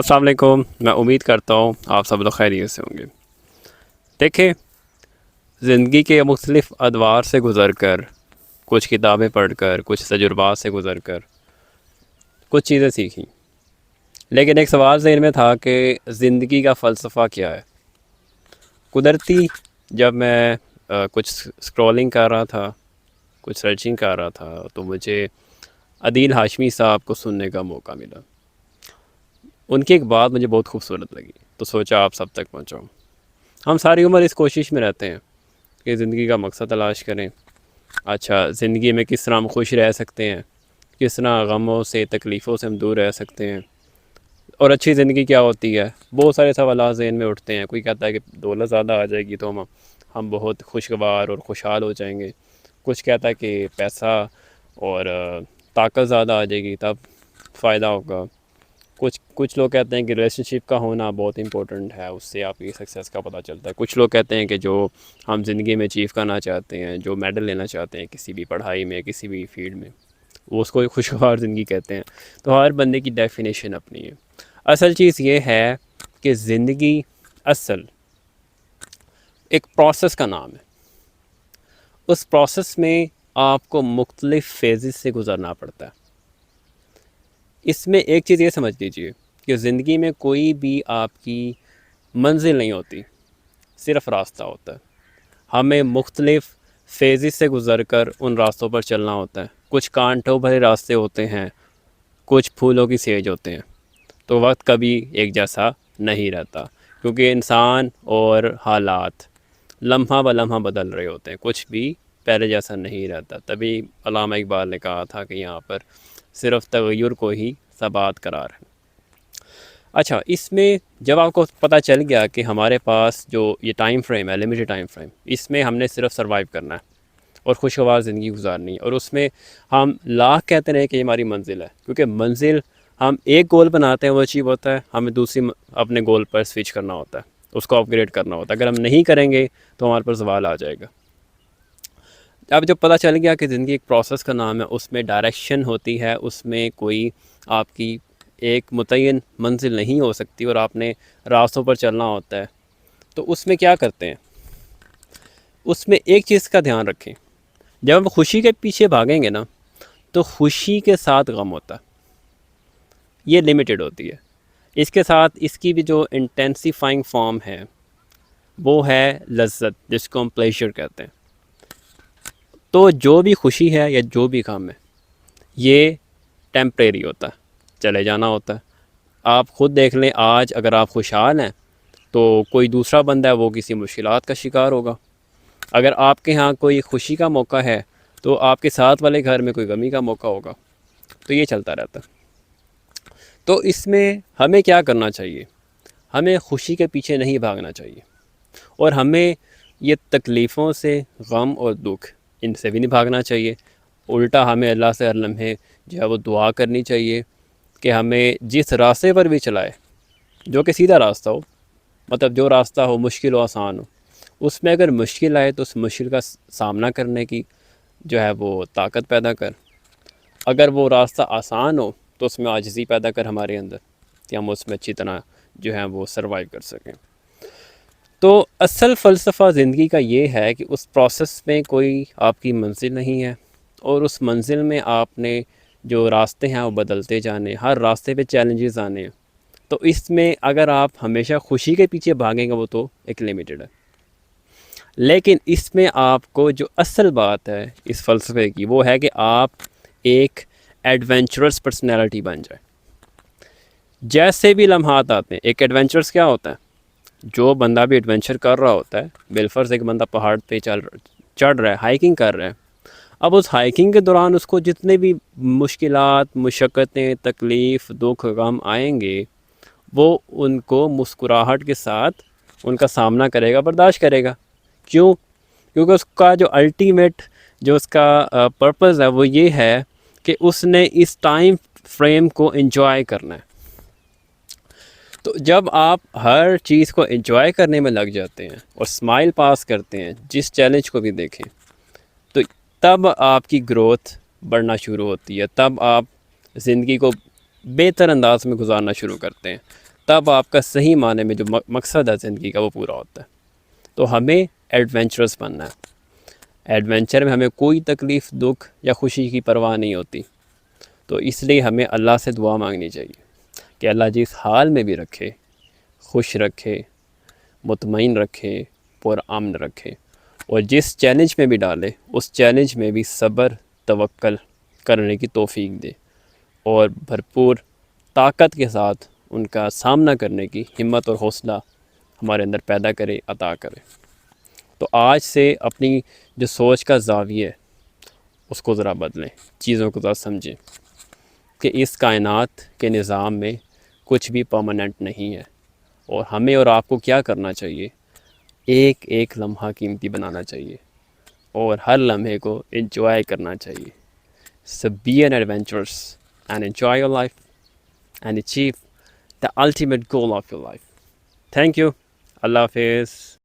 अस्सलाम वालेकुम। मैं उम्मीद करता हूँ आप सब लोग खैरियत से होंगे। देखें, ज़िंदगी के मुख्तलिफ़ अदवार से गुज़र कर, कुछ किताबें पढ़ कर, कुछ तजुर्बात से गुज़र कर कुछ चीज़ें सीखी, लेकिन एक सवाल ज़हन में था कि ज़िंदगी का फ़लसफ़ा क्या है। कुदरती जब मैं कुछ स्क्रॉलिंग कर रहा था, कुछ सर्चिंग कर रहा था, तो मुझे अदील हाशमी साहब को सुनने का मौका मिला। उनकी एक बात मुझे बहुत खूबसूरत लगी, तो सोचा आप सब तक पहुँचाऊँ। हम सारी उम्र इस कोशिश में रहते हैं कि ज़िंदगी का मकसद तलाश करें। अच्छा, ज़िंदगी में किस तरह हम खुश रह सकते हैं, किस तरह गमों से तकलीफ़ों से हम दूर रह सकते हैं, और अच्छी ज़िंदगी क्या होती है। बहुत सारे सवाल ज़हन में उठते हैं। कोई कहता है कि दौलत ज़्यादा आ जाएगी तो हम बहुत खुशगवार और खुशहाल हो जाएंगे। कुछ कहता है कि पैसा और ताकत ज़्यादा आ जाएगी तब फ़ायदा होगा। कुछ लोग कहते हैं कि रिलेशनशिप का होना बहुत इंपॉर्टेंट है, उससे आपकी सक्सेस का पता चलता है। कुछ लोग कहते हैं कि जो हम ज़िंदगी में अचीव करना चाहते हैं, जो मेडल लेना चाहते हैं किसी भी पढ़ाई में, किसी भी फील्ड में, वो उसको एक खुशगवार ज़िंदगी कहते हैं। तो हर बंदे की डेफिनेशन अपनी है। असल चीज़ ये है कि ज़िंदगी असल एक प्रोसेस का नाम है। उस प्रोसेस में आपको मुख्तलिफ़ फेज़ से गुज़रना पड़ता है। इसमें एक चीज़ ये समझ लीजिए कि ज़िंदगी में कोई भी आपकी मंजिल नहीं होती, सिर्फ रास्ता होता है। हमें मुख्तलिफ़ फेज़ से गुज़र कर उन रास्तों पर चलना होता है। कुछ कांटों भरे रास्ते होते हैं, कुछ फूलों की सेज होते हैं। तो वक्त कभी एक जैसा नहीं रहता, क्योंकि इंसान और हालात लम्हा ब लम्हा बदल रहे होते हैं। कुछ भी पहले जैसा नहीं रहता। तभी अल्लामा इकबाल ने कहा था कि यहाँ पर सिर्फ़ तग़य्युर को ही सबात करार है। अच्छा, इसमें जब आपको पता चल गया कि हमारे पास जो ये टाइम फ्रेम है, लिमिटेड टाइम फ्रेम, इसमें हमने सिर्फ सर्वाइव करना है और खुशगवार ज़िंदगी गुजारनी है, और उसमें हम लाख कहते रहे कि ये हमारी मंजिल है, क्योंकि मंजिल हम एक गोल बनाते हैं वो अचीव होता है, हमें अपने गोल पर स्विच करना होता है, उसको अपग्रेड करना होता है। अगर हम नहीं करेंगे तो हमारे पर सवाल आ जाएगा। अब जब पता चल गया कि ज़िंदगी एक प्रोसेस का नाम है, उसमें डायरेक्शन होती है, उसमें कोई आपकी एक मुतय्यन मंजिल नहीं हो सकती और आपने रास्तों पर चलना होता है, तो उसमें क्या करते हैं, उसमें एक चीज़ का ध्यान रखें। जब हम खुशी के पीछे भागेंगे ना, तो खुशी के साथ गम होता है। ये लिमिटेड होती है। इसके साथ इसकी भी जो इंटेंसिफाइंग फॉर्म है वो है लज्जत, जिसको हम प्लेजर कहते हैं। तो जो भी खुशी है या जो भी गम है, ये टेम्परेरी होता है, चले जाना होता है। आप ख़ुद देख लें, आज अगर आप खुशहाल हैं तो कोई दूसरा बंदा है वो किसी मुश्किलात का शिकार होगा। अगर आपके यहाँ कोई खुशी का मौका है तो आपके साथ वाले घर में कोई गमी का मौका होगा। तो ये चलता रहता है। तो इसमें हमें क्या करना चाहिए, हमें खुशी के पीछे नहीं भागना चाहिए, और हमें ये तकलीफ़ों से, गम और दुख, इनसे भी नहीं भागना चाहिए। उल्टा हमें अल्लाह से हर लम्हे जो है वो दुआ करनी चाहिए कि हमें जिस रास्ते पर भी चलाए, जो कि सीधा रास्ता हो, मतलब जो रास्ता हो मुश्किल हो आसान हो, उसमें अगर मुश्किल आए तो उस मुश्किल का सामना करने की जो है वो ताकत पैदा कर। अगर वो रास्ता आसान हो तो उसमें आजिज़ी पैदा कर हमारे अंदर, कि हम उसमें अच्छी तरह जो है वो सर्वाइव कर सकें। तो असल फ़लसफ़ा ज़िंदगी का ये है कि उस प्रोसेस में कोई आपकी मंजिल नहीं है, और उस मंजिल में आपने जो रास्ते हैं वो बदलते जाने, हर रास्ते पे चैलेंजेस आने हैं। तो इसमें अगर आप हमेशा खुशी के पीछे भागेंगे वो तो एक लिमिटेड है, लेकिन इसमें आपको जो असल बात है इस फ़लसफ़े की, वो है कि आप एक एडवेंचरस पर्सनैलिटी बन जाए। जैसे भी लम्हात आते हैं, एक एडवेंचरस क्या होता है, जो बंदा भी एडवेंचर कर रहा होता है, बिलफर्ज एक बंदा पहाड़ पे चढ़ रहा है, हाइकिंग कर रहा है। अब उस हाइकिंग के दौरान उसको जितने भी मुश्किलात, मुशक्क़तें, तकलीफ़, दुख, गम आएंगे, वो उनको मुस्कुराहट के साथ उनका सामना करेगा, बर्दाश्त करेगा। क्यों? क्योंकि उसका जो अल्टीमेट जो उसका पर्पज़ है वो ये है कि उसने इस टाइम फ्रेम को एंजॉय करना है। तो जब आप हर चीज़ को एंजॉय करने में लग जाते हैं और स्माइल पास करते हैं, जिस चैलेंज को भी देखें, तो तब आपकी ग्रोथ बढ़ना शुरू होती है। तब आप ज़िंदगी को بہتر انداز میں گزارنا شروع کرتے ہیں، تب آپ کا صحیح معنی میں جو مقصد ہے زندگی کا وہ پورا ہوتا ہے۔ تو ہمیں ایڈونچرس بننا ہے۔ ایڈونچر میں ہمیں کوئی تکلیف، دکھ یا خوشی کی پرواہ نہیں ہوتی، تو اس لیے ہمیں اللہ سے دعا مانگنی چاہیے کہ اللہ جس حال میں بھی رکھے، خوش رکھے، مطمئن رکھے، پرامن رکھے، اور جس چیلنج میں بھی ڈالے اس چیلنج میں بھی صبر، توکل کرنے کی توفیق دے، اور بھرپور طاقت کے ساتھ ان کا سامنا کرنے کی ہمت اور حوصلہ ہمارے اندر پیدا کرے، عطا کرے۔ تو آج سے اپنی جو سوچ کا زاویہ ہے اس کو ذرا بدلیں، چیزوں کو ذرا سمجھیں کہ اس کائنات کے نظام میں کچھ بھی پرماننٹ نہیں ہے، اور ہمیں اور آپ کو کیا کرنا چاہیے، ایک ایک لمحہ قیمتی بنانا چاہیے اور ہر لمحے کو انجوائے کرنا چاہیے۔ So be an adventurous and enjoy your life and achieve the ultimate goal of your life. Thank you. اللہ حافظ.